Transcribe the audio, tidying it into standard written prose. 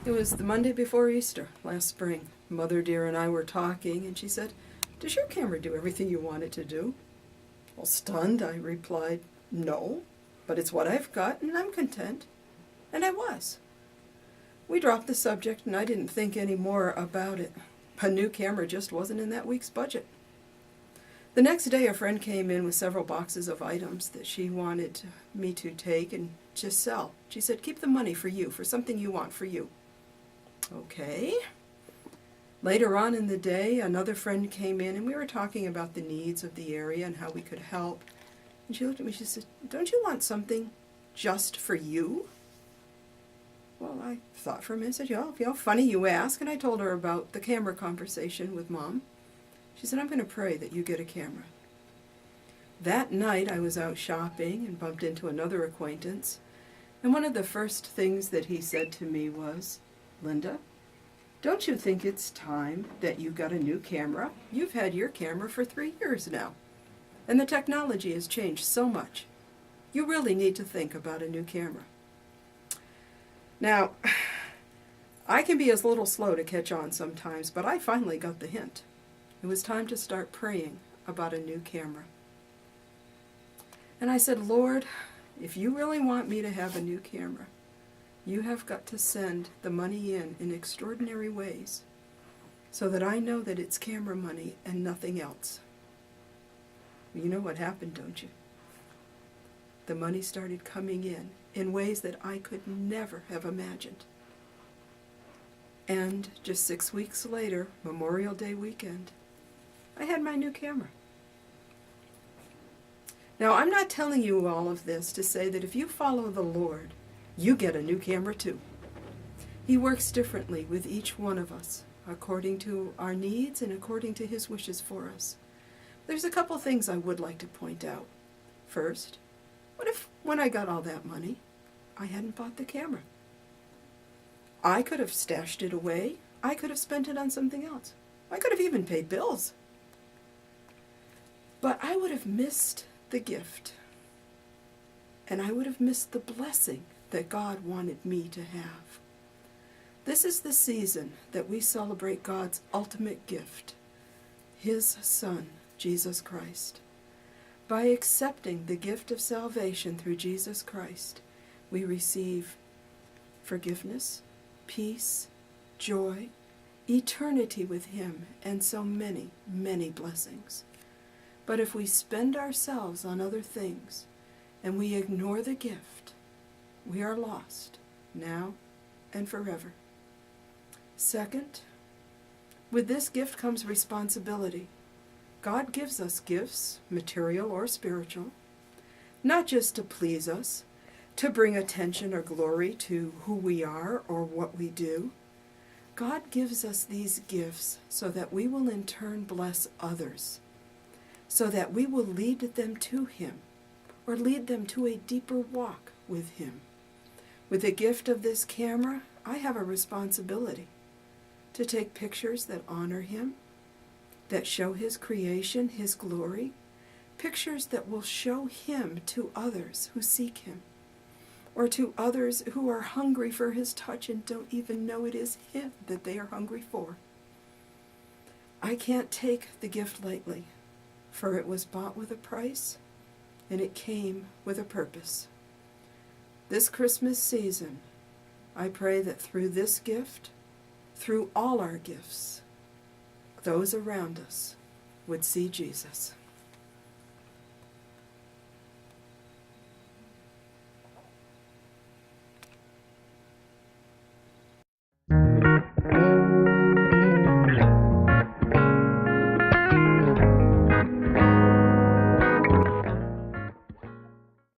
It was the Monday before Easter last spring. Mother dear and I were talking, and she said, "Does your camera do everything you want it to do?" Well, stunned, I replied, "No, but it's what I've got, and I'm content." And I was. We dropped the subject, and I didn't think any more about it. A new camera just wasn't in that week's budget. The next day, a friend came in with several boxes of items that she wanted me to take and just sell. She said, "Keep the money for you, for something you want for you." Okay. Later on in the day, another friend came in, and we were talking about the needs of the area and how we could help. And she looked at me, she said, "Don't you want something just for you?" Well, I thought for a minute, said, yeah, funny you ask. And I told her about the camera conversation with Mom. She said, "I'm going to pray that you get a camera." That night, I was out shopping and bumped into another acquaintance. And one of the first things that he said to me was, "Linda, don't you think it's time that you got a new camera? You've had your camera for 3 years now, and the technology has changed so much. You really need to think about a new camera." Now, I can be a little slow to catch on sometimes, but I finally got the hint. It was time to start praying about a new camera. And I said, "Lord, if you really want me to have a new camera, you have got to send the money in extraordinary ways so that I know that it's camera money and nothing else." You know what happened, don't you? The money started coming in ways that I could never have imagined. And just 6 weeks later, Memorial Day weekend, I had my new camera. Now, I'm not telling you all of this to say that if you follow the Lord, you get a new camera too. He works differently with each one of us, according to our needs and according to His wishes for us. There's a couple things I would like to point out. First, what if when I got all that money, I hadn't bought the camera? I could have stashed it away. I could have spent it on something else. I could have even paid bills. But I would have missed the gift, and I would have missed the blessing that God wanted me to have. This is the season that we celebrate God's ultimate gift, His Son, Jesus Christ. By accepting the gift of salvation through Jesus Christ, we receive forgiveness, peace, joy, eternity with Him, and so many, many blessings. But if we spend ourselves on other things and we ignore the gift, we are lost now and forever. Second, with this gift comes responsibility. God gives us gifts, material or spiritual, not just to please us, to bring attention or glory to who we are or what we do. God gives us these gifts so that we will in turn bless others, so that we will lead them to Him or lead them to a deeper walk with Him. With the gift of this camera, I have a responsibility to take pictures that honor Him, that show His creation, His glory, pictures that will show Him to others who seek Him, or to others who are hungry for His touch and don't even know it is Him that they are hungry for. I can't take the gift lightly, for it was bought with a price, and it came with a purpose. This Christmas season, I pray that through this gift, through all our gifts, those around us would see Jesus.